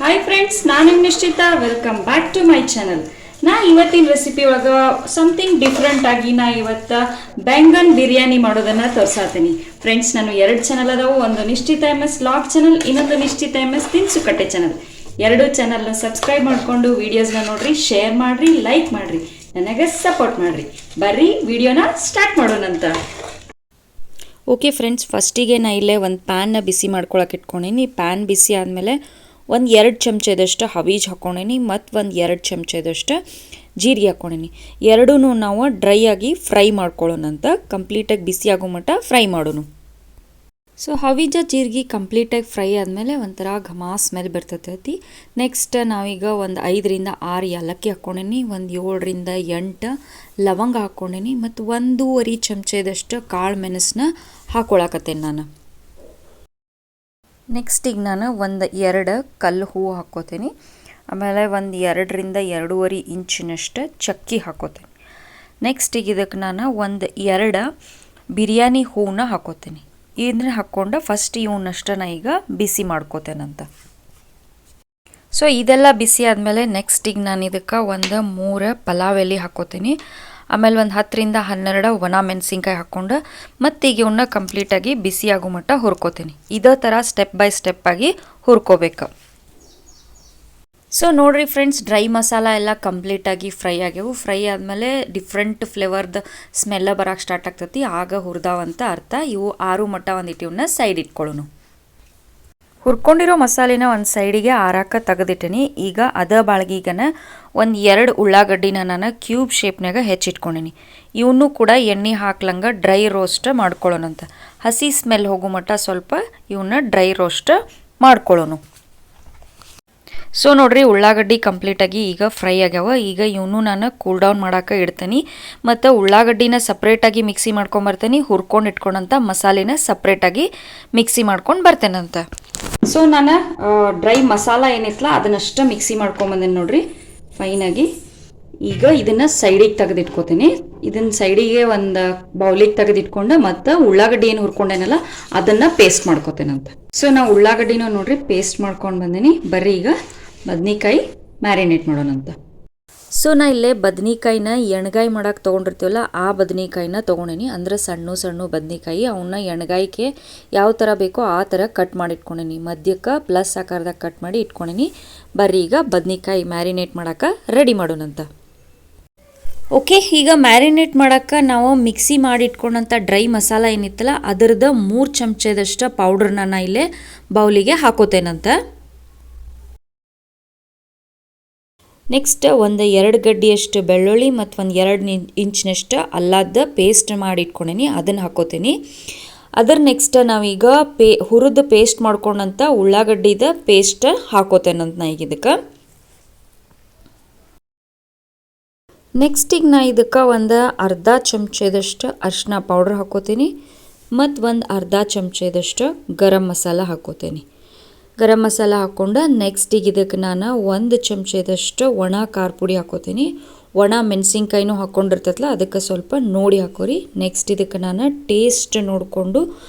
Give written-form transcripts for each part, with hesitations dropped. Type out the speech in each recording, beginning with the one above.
Hi friends, ನಾನು ನಿಮ್ಮ Nishchita. Welcome back to my channel. ನಾ ಇವತ್ತಿನ ರೆಸಿಪಿ ಒಳಗೆ ಸಮಥಿಂಗ್ ಡಿಫ್ರೆಂಟ್ ಆಗಿ ನಾ ಇವತ್ತು ಬ್ಯಾಂಗನ್ ಬಿರಿಯಾನಿ ಮಾಡೋದನ್ನು ತೋರಿಸಾತೀನಿ. ಫ್ರೆಂಡ್ಸ್, ನಾನು 2 ಚಾನಲ್ ಅದಾವು. ಒಂದು ನಿಶ್ಚಿತ MS ಲಾಗ್ ಚಾನಲ್, ಇನ್ನೊಂದು ನಿಶ್ಚಿತ MS ತಿನಿಸುಕಟ್ಟೆ ಚಾನಲ್. 2 ಚಾನಲ್ನ ಸಬ್ಸ್ಕ್ರೈಬ್ ಮಾಡಿಕೊಂಡು ವಿಡಿಯೋಸ್ನ ನೋಡ್ರಿ, ಶೇರ್ ಮಾಡಿರಿ, ಲೈಕ್ ಮಾಡಿರಿ, ನನಗೆ ಸಪೋರ್ಟ್ ಮಾಡಿರಿ. ಬರ್ರಿ ವಿಡಿಯೋನ ಸ್ಟಾರ್ಟ್ ಮಾಡೋಣಂತ. ಓಕೆ ಫ್ರೆಂಡ್ಸ್, ಫಸ್ಟಿಗೆ ನಾ ಇಲ್ಲೇ ಒಂದು ಪ್ಯಾನ್ನ ಬಿಸಿ ಮಾಡ್ಕೊಳಕ್ಕೆ ಇಟ್ಕೊಂಡೀನಿ. ಪ್ಯಾನ್ ಬಿಸಿ ಆದಮೇಲೆ ಒಂದು 2 ಚಮಚದಷ್ಟು ಹವೀಜ್ ಹಾಕ್ಕೊಂಡೀನಿ ಮತ್ತು ಒಂದು 2 ಚಮಚದಷ್ಟು ಜೀರಿಗೆ ಹಾಕ್ಕೊಂಡೀನಿ. ಎರಡೂ ನಾವು ಡ್ರೈ ಆಗಿ ಫ್ರೈ ಮಾಡ್ಕೊಳ್ಳೋಣಂತ. ಕಂಪ್ಲೀಟಾಗಿ ಬಿಸಿ ಆಗೋ ಮಟ್ಟ ಫ್ರೈ ಮಾಡೋಣ. ಸೊ ಹವೀಜ ಜೀರಿಗೆ ಕಂಪ್ಲೀಟಾಗಿ ಫ್ರೈ ಆದಮೇಲೆ ಒಂಥರ ಘಮ ಸ್ಮೆಲ್ ಬರ್ತೈತಿ. ನೆಕ್ಸ್ಟ್ ನಾವೀಗ ಒಂದು 5ರಿಂದ 6 ಏಲಕ್ಕಿ ಹಾಕ್ಕೊಂಡೀನಿ, ಒಂದು 7ರಿಂದ 8 ಲವಂಗ ಹಾಕ್ಕೊಂಡೀನಿ ಮತ್ತು 1.5 ಚಮಚದಷ್ಟು ಕಾಳು ಮೆಣಸನ್ನ ಹಾಕ್ಕೊಳಕತ್ತೇನೆ ನಾನು. ನೆಕ್ಸ್ಟ್ ಈಗ ನಾನು ಒಂದು 2 ಕಲ್ಲು ಹೂವು ಹಾಕ್ಕೋತೀನಿ. ಆಮೇಲೆ ಒಂದು 2ರಿಂದ 2.5 ಇಂಚಿನಷ್ಟು ಚಕ್ಕಿ ಹಾಕ್ಕೋತೀನಿ. ನೆಕ್ಸ್ಟ್ ಈಗ ಇದಕ್ಕೆ ನಾನು ಒಂದು 2 ಬಿರಿಯಾನಿ ಹೂವನ್ನ ಹಾಕ್ಕೋತೀನಿ. ಇದನ್ನ ಹಾಕ್ಕೊಂಡು ಫಸ್ಟ್ ಇವನ್ನಷ್ಟು ನಾ ಈಗ ಬಿಸಿ ಮಾಡ್ಕೋತೇನಂತ. ಸೊ ಇದೆಲ್ಲ ಬಿಸಿ ಆದಮೇಲೆ ನೆಕ್ಸ್ಟ್ ಈಗ ನಾನು ಇದಕ್ಕೆ ಒಂದು 3 ಪಲಾವ್ ಎಲೆ ಹಾಕ್ಕೋತೀನಿ. ಆಮೇಲೆ ಒಂದು 10ರಿಂದ 12 ಒಣ ಮೆಣಸಿನ್ಕಾಯಿ ಹಾಕ್ಕೊಂಡು ಮತ್ತು ಈಗ ಇವನ್ನ ಕಂಪ್ಲೀಟಾಗಿ ಬಿಸಿ ಆಗೋ ಮಟ್ಟ ಹುರ್ಕೋತೀನಿ. ಇದೇ ಥರ ಸ್ಟೆಪ್ ಬೈ ಸ್ಟೆಪ್ ಆಗಿ ಹುರ್ಕೋಬೇಕು. ಸೊ ನೋಡಿರಿ ಫ್ರೆಂಡ್ಸ್, ಡ್ರೈ ಮಸಾಲ ಎಲ್ಲ ಕಂಪ್ಲೀಟಾಗಿ ಫ್ರೈ ಆಗ್ಯವು. ಫ್ರೈ ಆದಮೇಲೆ ಡಿಫ್ರೆಂಟ್ ಫ್ಲೇವರ್ದು ಸ್ಮೆಲ್ಲ ಬರೋಕ್ಕೆ ಸ್ಟಾರ್ಟ್ ಆಗ್ತೈತಿ. ಆಗ ಹುರಿದಾವಂತ ಅರ್ಥ. ಇವು 6 ಮಟ್ಟ ಒಂದಿಟ್ಟು ಇವನ್ನ ಸೈಡ್ ಇಟ್ಕೊಳ್ಳೋಣ. ಹುರ್ಕೊಂಡಿರೋ ಮಸಾಲೆನ ಒಂದು ಸೈಡಿಗೆ ಆರಾಕ ತೆಗೆದಿಟ್ಟೀನಿ. ಈಗ ಅದ ಬಾಳ್ಗಿಗನ ಒಂದು 2 ಉಳ್ಳಾಗಡ್ಡಿನ ನಾನು ಕ್ಯೂಬ್ ಶೇಪ್ನಾಗ ಹೆಚ್ಚಿಟ್ಕೊಂಡೀನಿ. ಇವನ್ನೂ ಕೂಡ ಎಣ್ಣೆ ಹಾಕ್ಲಂಗೆ ಡ್ರೈ ರೋಸ್ಟ್ ಮಾಡ್ಕೊಳ್ಳೋಣಂತ. ಹಸಿ ಸ್ಮೆಲ್ ಹೋಗೋ ಮಟ್ಟ ಸ್ವಲ್ಪ ಇವನ್ನ ಡ್ರೈ ರೋಸ್ಟ್ ಮಾಡ್ಕೊಳ್ಳೋಣ. ಸೊ ನೋಡ್ರಿ, ಉಳ್ಳಾಗಡ್ಡಿ ಕಂಪ್ಲೀಟಾಗಿ ಈಗ ಫ್ರೈ ಆಗ್ಯಾವ. ಈಗ ಇವನು ನಾನು ಕೂಲ್ ಡೌನ್ ಮಾಡೋಕೆ ಇಡ್ತೀನಿ. ಮತ್ತು ಉಳ್ಳಾಗಡ್ಡಿನ ಸಪ್ರೇಟಾಗಿ ಮಿಕ್ಸಿ ಮಾಡ್ಕೊಂಬರ್ತೀನಿ. ಹುರ್ಕೊಂಡು ಇಟ್ಕೊಂಡಂಥ ಮಸಾಲೆನ ಸಪ್ರೇಟಾಗಿ ಮಿಕ್ಸಿ ಮಾಡ್ಕೊಂಡು ಬರ್ತೇನಂತ. ಸೊ ನಾನು ಡ್ರೈ ಮಸಾಲ ಏನಿತ್ತಲ್ಲ ಅದನ್ನಷ್ಟು ಮಿಕ್ಸಿ ಮಾಡ್ಕೊಂಬಂದೇನೆ ನೋಡ್ರಿ ಫೈನಾಗಿ. ಈಗ ಇದನ್ನು ಸೈಡಿಗೆ ತೆಗೆದಿಟ್ಕೋತೀನಿ. ಇದನ್ನು ಸೈಡಿಗೆ ಒಂದು ಬೌಲಿಗೆ ತೆಗೆದಿಟ್ಕೊಂಡು ಮತ್ತು ಉಳ್ಳಾಗಡ್ಡಿ ಏನು ಹುರ್ಕೊಂಡೇನಲ್ಲ ಅದನ್ನು ಪೇಸ್ಟ್ ಮಾಡ್ಕೋತೇನಂತ. ಸೊ ನಾವು ಉಳ್ಳಾಗಡ್ಡಿನ ನೋಡ್ರಿ ಪೇಸ್ಟ್ ಮಾಡ್ಕೊಂಡು ಬಂದೀನಿ. ಬರ್ರಿ ಈಗ ಬದ್ನಿಕಾಯಿ ಮ್ಯಾರಿನೇಟ್ ಮಾಡೋಣಂತ. ಸೊ ನಾ ಇಲ್ಲೇ ಬದ್ನಿಕಾಯಿನ ಎಣ್ಗಾಯಿ ಮಾಡೋಕೆ ತೊಗೊಂಡಿರ್ತೀವಲ್ಲ ಆ ಬದ್ನಿಕಾಯಿನ ತೊಗೊಂಡೇನಿ. ಅಂದರೆ ಸಣ್ಣ ಸಣ್ಣ ಬದ್ನಿಕಾಯಿ, ಅವನ್ನ ಎಣ್ಗಾಯಿಗೆ ಯಾವ ಥರ ಬೇಕೋ ಆ ಥರ ಕಟ್ ಮಾಡಿ ಇಟ್ಕೊಂಡೇನಿ. ಮಧ್ಯಕ್ಕೆ ಪ್ಲಸ್ ಆಕಾರದಾಗ ಕಟ್ ಮಾಡಿ ಇಟ್ಕೊಂಡೇನಿ. ಬರ್ರಿ ಈಗ ಬದ್ನಿಕಾಯಿ ಮ್ಯಾರಿನೇಟ್ ಮಾಡೋಕೆ ರೆಡಿ ಮಾಡೋಣಂತ. ಓಕೆ, ಈಗ ಮ್ಯಾರಿನೇಟ್ ಮಾಡೋಕ್ಕೆ ನಾವು ಮಿಕ್ಸಿ ಮಾಡಿ ಇಟ್ಕೊಂಡಂಥ ಡ್ರೈ ಮಸಾಲ ಏನಿತ್ತಲ್ಲ ಅದರದ್ದು 3 ಚಮಚದಷ್ಟು ಪೌಡ್ರನ್ನ ನಾ ಇಲ್ಲೇ ಬೌಲಿಗೆ ಹಾಕೋತೇನಂತ. ನೆಕ್ಸ್ಟ್ ಒಂದು 2 ಗಡ್ಡಿಯಷ್ಟು ಬೆಳ್ಳುಳ್ಳಿ ಮತ್ತು ಒಂದು 2 ಇಂಚಿನಷ್ಟು ಅಲ್ಲದ ಪೇಸ್ಟ್ ಮಾಡಿ ಇಟ್ಕೊಂಡೀನಿ, ಅದನ್ನು ಹಾಕೋತೀನಿ. ಅದರ ನೆಕ್ಸ್ಟ್ ನಾವೀಗ ಹುರಿದು ಪೇಸ್ಟ್ ಮಾಡ್ಕೊಂಡಂಥ ಉಳ್ಳಾಗಡ್ಡಿದ ಪೇಸ್ಟ್ ಹಾಕೋತೇನಂತ ನಾ ಈಗ ಇದಕ್ಕೆ. ನೆಕ್ಸ್ಟ್ ಈಗ ನಾ ಇದಕ್ಕೆ ಒಂದು ಅರ್ಧ ಚಮಚದಷ್ಟು ಅರಿಶಿನ ಪೌಡ್ರ್ ಹಾಕೋತೀನಿ ಮತ್ತು ಒಂದು ಅರ್ಧ ಚಮಚದಷ್ಟು ಗರಂ ಮಸಾಲ ಹಾಕೋತೀನಿ. ಗರಂ ಮಸಾಲ ಹಾಕ್ಕೊಂಡು ನೆಕ್ಸ್ಟ್ ಈಗ ಇದಕ್ಕೆ ನಾನು 1 ಚಮಚದಷ್ಟು ಒಣ ಖಾರ ಪುಡಿ ಹಾಕೋತೀನಿ. ಒಣ ಮೆಣಸಿನ್ಕಾಯಿನೂ ಹಾಕ್ಕೊಂಡಿರ್ತೈತಲ್ಲ ಅದಕ್ಕೆ ಸ್ವಲ್ಪ ನೋಡಿ ಹಾಕೋರಿ. ನೆಕ್ಸ್ಟ್ ಇದಕ್ಕೆ ನಾನು ಟೇಸ್ಟ್ ನೋಡಿಕೊಂಡು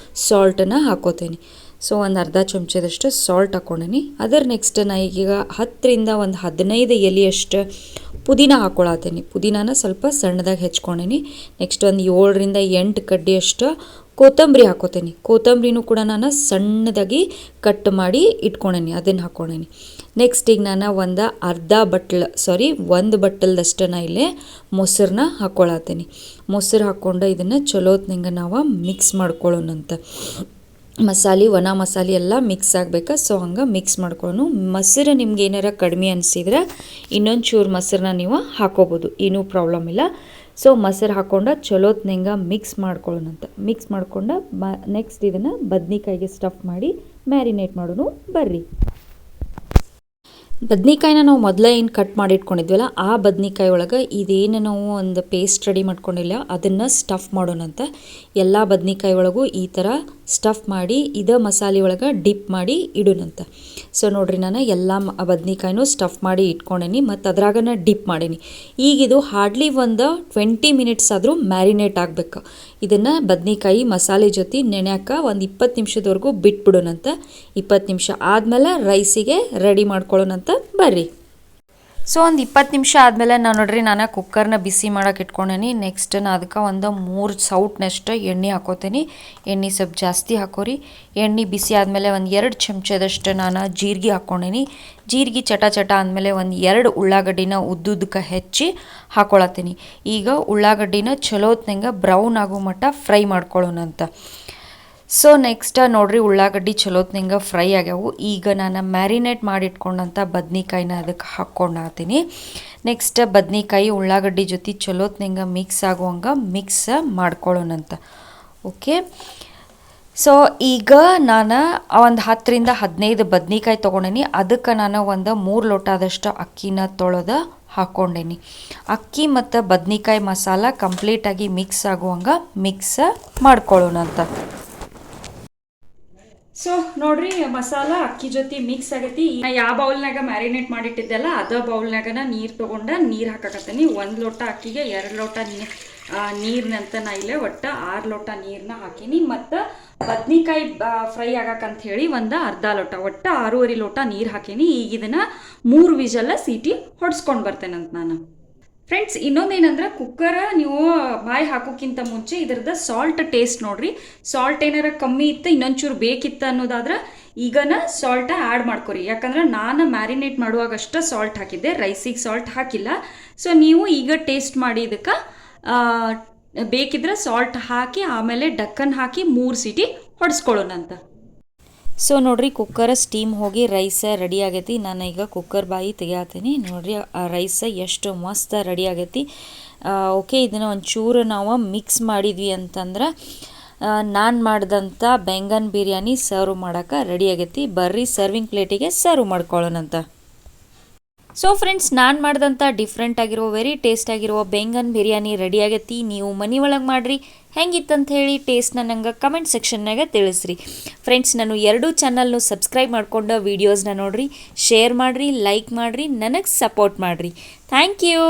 ಸಾಲ್ಟನ್ನು ಹಾಕೋತೀನಿ. ಸೊ ಒಂದು ಅರ್ಧ ಚಮಚದಷ್ಟು ಸಾಲ್ಟ್ ಹಾಕ್ಕೊಂಡೀನಿ. ಅದರ ನೆಕ್ಸ್ಟ್ ನಾ ಈಗ 10ರಿಂದ ಒಂದು 15 ಎಲೆಯಷ್ಟು ಪುದೀನ ಹಾಕ್ಕೊಳತ್ತೀನಿ. ಪುದೀನಾನ ಸ್ವಲ್ಪ ಸಣ್ಣದಾಗಿ ಹೆಚ್ಕೊಂಡೀನಿ. ನೆಕ್ಸ್ಟ್ ಒಂದು 7ರಿಂದ 8 ಕಡ್ಡಿಯಷ್ಟು ಕೊತ್ತಂಬರಿ ಹಾಕೋತೀನಿ. ಕೊತ್ತಂಬರಿನೂ ಕೂಡ ನಾನು ಸಣ್ಣದಾಗಿ ಕಟ್ ಮಾಡಿ ಇಟ್ಕೊಂಡೀನಿ, ಅದನ್ನು ಹಾಕ್ಕೊಂಡೀನಿ. ನೆಕ್ಸ್ಟ್ ಈಗ ನಾನು ಒಂದು ಒಂದು ಬಟ್ಟಲ್ದಷ್ಟು ನಾ ಇಲ್ಲೇ ಮೊಸರನ್ನ ಹಾಕ್ಕೊಳತ್ತೀನಿ. ಮೊಸರು ಹಾಕ್ಕೊಂಡು ಇದನ್ನು ಚಲೋತ್ನಂಗೆ ನಾವು ಮಿಕ್ಸ್ ಮಾಡ್ಕೊಳ್ಳೋಣಂತ. ಒಣ ಮಸಾಲೆ ಎಲ್ಲ ಮಿಕ್ಸ್ ಆಗಬೇಕಾ, ಸೊ ಹಂಗೆ ಮಿಕ್ಸ್ ಮಾಡ್ಕೊಳ್ಳೋಣ. ಮೊಸರು ನಿಮ್ಗೆ ಏನಾರ ಕಡಿಮೆ ಅನಿಸಿದ್ರೆ ಇನ್ನೊಂದು ಚೂರು ಮೊಸರನ್ನ ನೀವು ಹಾಕೋಬೋದು, ಏನೂ ಪ್ರಾಬ್ಲಮ್ ಇಲ್ಲ. ಸೊ ಮೊಸರು ಹಾಕ್ಕೊಂಡು ಚಲೋತ್ನಂಗೆ ಮಿಕ್ಸ್ ಮಾಡ್ಕೊಳ್ಳೋಣಂತ. ಮಿಕ್ಸ್ ಮಾಡ್ಕೊಂಡು ನೆಕ್ಸ್ಟ್ ಇದನ್ನು ಬದ್ನಿಕಾಯಿಗೆ ಸ್ಟಫ್ ಮಾಡಿ ಮ್ಯಾರಿನೇಟ್ ಮಾಡೋಣ. ಬರ್ರಿ, ಬದ್ನಿಕಾಯಿನ ನಾವು ಮೊದಲೇ ಏನು ಕಟ್ ಮಾಡಿ ಇಟ್ಕೊಂಡಿದ್ವಲ್ಲ ಆ ಬದ್ನಿಕಾಯಿ ಒಳಗೆ ಇದೇನು ನಾವು ಒಂದು ಪೇಸ್ಟ್ ರೆಡಿ ಮಾಡ್ಕೊಂಡಿಲ್ಲ ಅದನ್ನು ಸ್ಟಫ್ ಮಾಡೋಣಂತ. ಎಲ್ಲ ಬದ್ನಿಕಾಯಿ ಒಳಗೂ ಈ ಥರ ಸ್ಟಫ್ ಮಾಡಿ ಇದೇ ಮಸಾಲೆ ಒಳಗೆ ಡಿಪ್ ಮಾಡಿ ಇಡೋಣಂತ. ಸೊ ನೋಡಿರಿ ನಾನು ಎಲ್ಲ ಬದ್ನಿಕಾಯಿನೂ ಸ್ಟಫ್ ಮಾಡಿ ಇಟ್ಕೊಂಡೇನಿ ಮತ್ತು ಅದ್ರಾಗನ ಡಿಪ್ ಮಾಡೀನಿ. ಈಗ ಇದು ಹಾರ್ಡ್ಲಿ ಒಂದು 20 ಮಿನಿಟ್ಸ್ ಆದರೂ ಮ್ಯಾರಿನೇಟ್ ಆಗಬೇಕು. ಇದನ್ನು ಬದ್ನಿಕಾಯಿ ಮಸಾಲೆ ಜೊತೆ ನೆನೆಯಾಕ ಒಂದು 20 ನಿಮಿಷದವರೆಗೂ ಬಿಟ್ಬಿಡೋಣಂತ. 20 ನಿಮಿಷ ಆದಮೇಲೆ ರೈಸಿಗೆ ರೆಡಿ ಮಾಡ್ಕೊಳ್ಳೋಣಂತ ಬರ್ರಿ. ಸೊ ಒಂದು 20 ನಿಮಿಷ ಆದಮೇಲೆ ನಾನು ಕುಕ್ಕರ್ನ ಬಿಸಿ ಮಾಡೋಕೆ ಇಟ್ಕೊಂಡೇನಿ. ನೆಕ್ಸ್ಟ್ ನಾನು ಅದಕ್ಕೆ ಒಂದು 3 ಸೌಟ್ನಷ್ಟು ಎಣ್ಣೆ ಹಾಕೋತೀನಿ. ಎಣ್ಣೆ ಸ್ವಲ್ಪ ಜಾಸ್ತಿ ಹಾಕೋರಿ. ಎಣ್ಣೆ ಬಿಸಿ ಆದಮೇಲೆ ಒಂದು 2 ಚಮಚದಷ್ಟು ನಾನು ಜೀರಿಗೆ ಹಾಕ್ಕೊಂಡೇನಿ. ಜೀರಿಗೆ ಚಟ ಆದಮೇಲೆ ಒಂದು 2 ಉಳ್ಳಾಗಡ್ಡಿನ ಉದ್ದುದಕ್ಕೆ ಹೆಚ್ಚಿ ಹಾಕೊಳತ್ತೀನಿ. ಈಗ ಉಳ್ಳಾಗಡ್ಡಿನ ಚಲೋತ್ನಂಗೆ ಬ್ರೌನ್ ಆಗೋ ಮಟ್ಟ ಫ್ರೈ ಮಾಡ್ಕೊಳ್ಳೋಣಂತ. ಸೊ ನೆಕ್ಸ್ಟ್ ನೋಡ್ರಿ ಉಳ್ಳಾಗಡ್ಡಿ ಚಲೋತ್ನಂಗೆ ಫ್ರೈ ಆಗ್ಯಾವು. ಈಗ ನಾನು ಮ್ಯಾರಿನೇಟ್ ಮಾಡಿಟ್ಕೊಂಡಂಥ ಬದ್ನಿಕಾಯಿನ ಅದಕ್ಕೆ ಹಾಕ್ಕೊಂಡಾತೀನಿ. ನೆಕ್ಸ್ಟ್ ಬದ್ನಿಕಾಯಿ ಉಳ್ಳಾಗಡ್ಡಿ ಜೊತೆ ಚಲೋತ್ನಂಗೆ ಮಿಕ್ಸ್ ಆಗುವಂಗೆ ಮಿಕ್ಸ್ ಮಾಡ್ಕೊಳ್ಳೋಣಂತ. ಓಕೆ, ಸೊ ಈಗ ನಾನು ಒಂದು 10ರಿಂದ 15 ಬದ್ನಿಕಾಯಿ ತೊಗೊಂಡೇನಿ. ಅದಕ್ಕೆ ನಾನು ಒಂದು 3 ಲೋಟದಷ್ಟು ಅಕ್ಕಿನ ತೊಳೆದು ಹಾಕ್ಕೊಂಡೇನಿ. ಅಕ್ಕಿ ಮತ್ತು ಬದ್ನಿಕಾಯಿ ಮಸಾಲ ಕಂಪ್ಲೀಟಾಗಿ ಮಿಕ್ಸ್ ಆಗುವಂಗೆ ಮಿಕ್ಸ್ ಮಾಡ್ಕೊಳ್ಳೋಣಂತ. ಸೊ ನೋಡ್ರಿ ಮಸಾಲ ಅಕ್ಕಿ ಜೊತೆ ಮಿಕ್ಸ್ ಆಗೈತಿ. ಯಾವ ಬೌಲ್ನಾಗ ಮ್ಯಾರಿನೇಟ್ ಮಾಡಿಟ್ಟಿದ್ದೆಲ್ಲ ಅದ ಬೌಲ್ನಾಗನ ನೀರು ತೊಗೊಂಡು ನೀರು ಹಾಕಕತ್ತೀನಿ. 1 ಲೋಟ ಅಕ್ಕಿಗೆ 2 ಲೋಟ ನೀರಿನಂತ ನಾ ಇಲ್ಲೇ ಒಟ್ಟು 6 ಲೋಟ ನೀರನ್ನ ಹಾಕೀನಿ. ಮತ್ತು ಬದ್ನಿಕಾಯಿ ಫ್ರೈ ಆಗಕ್ಕಂತ ಹೇಳಿ ಒಂದು ಅರ್ಧ ಲೋಟ ಒಟ್ಟು 6.5 ಲೋಟ ನೀರು ಹಾಕೀನಿ. ಈಗ ಇದನ್ನು 3 ವಿಜಲ್ಲ ಸೀಟಿ ಹೊಡ್ಸ್ಕೊಂಡು ಬರ್ತೇನಂತ ನಾನು. ಫ್ರೆಂಡ್ಸ್, ಇನ್ನೊಂದೇನಂದ್ರೆ ಕುಕ್ಕರ್ ನೀವು ಬಾಯಿ ಹಾಕೋಕ್ಕಿಂತ ಮುಂಚೆ ಇದ್ರದ್ದು ಸಾಲ್ಟ್ ಟೇಸ್ಟ್ ನೋಡ್ರಿ. ಸಾಲ್ಟ್ ಏನಾರ ಕಮ್ಮಿ ಇತ್ತು, ಇನ್ನೊಂಚೂರು ಬೇಕಿತ್ತು ಅನ್ನೋದಾದ್ರೆ ಈಗನ ಸಾಲ್ಟ ಆ್ಯಡ್ ಮಾಡ್ಕೊರಿ. ಯಾಕಂದ್ರೆ ನಾನು ಮ್ಯಾರಿನೇಟ್ ಮಾಡುವಾಗ ಅಷ್ಟೇ ಸಾಲ್ಟ್ ಹಾಕಿದ್ದೆ, ರೈಸಿಗೆ ಸಾಲ್ಟ್ ಹಾಕಿಲ್ಲ. ಸೊ ನೀವು ಈಗ ಟೇಸ್ಟ್ ಮಾಡಿ ಇದಕ್ಕೆ ಬೇಕಿದ್ರೆ ಸಾಲ್ಟ್ ಹಾಕಿ ಆಮೇಲೆ ಡಕ್ಕನ್ ಹಾಕಿ 3 ಸೀಟಿ ಹೊಡ್ಸ್ಕೊಳ್ಳೋಣಂತ. ಸೊ ನೋಡ್ರಿ ಕುಕ್ಕರ್ ಸ್ಟೀಮ್ ಹೋಗಿ ರೈಸ್ ರೆಡಿ ಆಗೈತಿ. ನಾನು ಈಗ ಕುಕ್ಕರ್ ಬಾಯಿ ತೆಗಿಯಾತೀನಿ. ನೋಡ್ರಿ ಆ ರೈಸ್ ಎಷ್ಟು ಮಸ್ತ್ ರೆಡಿ ಆಗೈತಿ. ಓಕೆ, ಇದನ್ನು ಒಂಚೂರು ನಾವು ಮಿಕ್ಸ್ ಮಾಡಿದ್ವಿ ಅಂತಂದ್ರೆ ನಾನು ಮಾಡಿದಂಥ ಬೆಂಗನ್ ಬಿರಿಯಾನಿ ಸರ್ವ್ ಮಾಡೋಕೆ ರೆಡಿ ಆಗೈತಿ. ಬರ್ರಿ ಸರ್ವಿಂಗ್ ಪ್ಲೇಟಿಗೆ ಸರ್ವ್ ಮಾಡ್ಕೊಳ್ಳೋಣಂತ. ಸೊ ಫ್ರೆಂಡ್ಸ್, ನಾನು ಮಾಡಿದಂಥ ಡಿಫ್ರೆಂಟ್ ಆಗಿರೋ ವೆರಿ ಟೇಸ್ಟ್ ಆಗಿರೋ ಬೆಂಗನ್ ಬಿರಿಯಾನಿ ರೆಡಿ ಆಗೈತಿ. ನೀವು ಮನೆ ಒಳಗೆ ಮಾಡಿರಿ. ಹೆಂಗಿತ್ತಂತ ಹೇಳಿ ಟೇಸ್ಟ್ನ ನಂಗೆ ಕಮೆಂಟ್ ಸೆಕ್ಷನ್ನಾಗ ತಿಳಿಸ್ರಿ. ಫ್ರೆಂಡ್ಸ್, ನಾನು 2 ಚಾನಲ್ನು ಸಬ್ಸ್ಕ್ರೈಬ್ ಮಾಡ್ಕೊಂಡು ವೀಡಿಯೋಸ್ನ ನೋಡಿರಿ, ಶೇರ್ ಮಾಡಿರಿ, ಲೈಕ್ ಮಾಡಿರಿ, ನನಗೆ ಸಪೋರ್ಟ್ ಮಾಡಿರಿ. Thank you.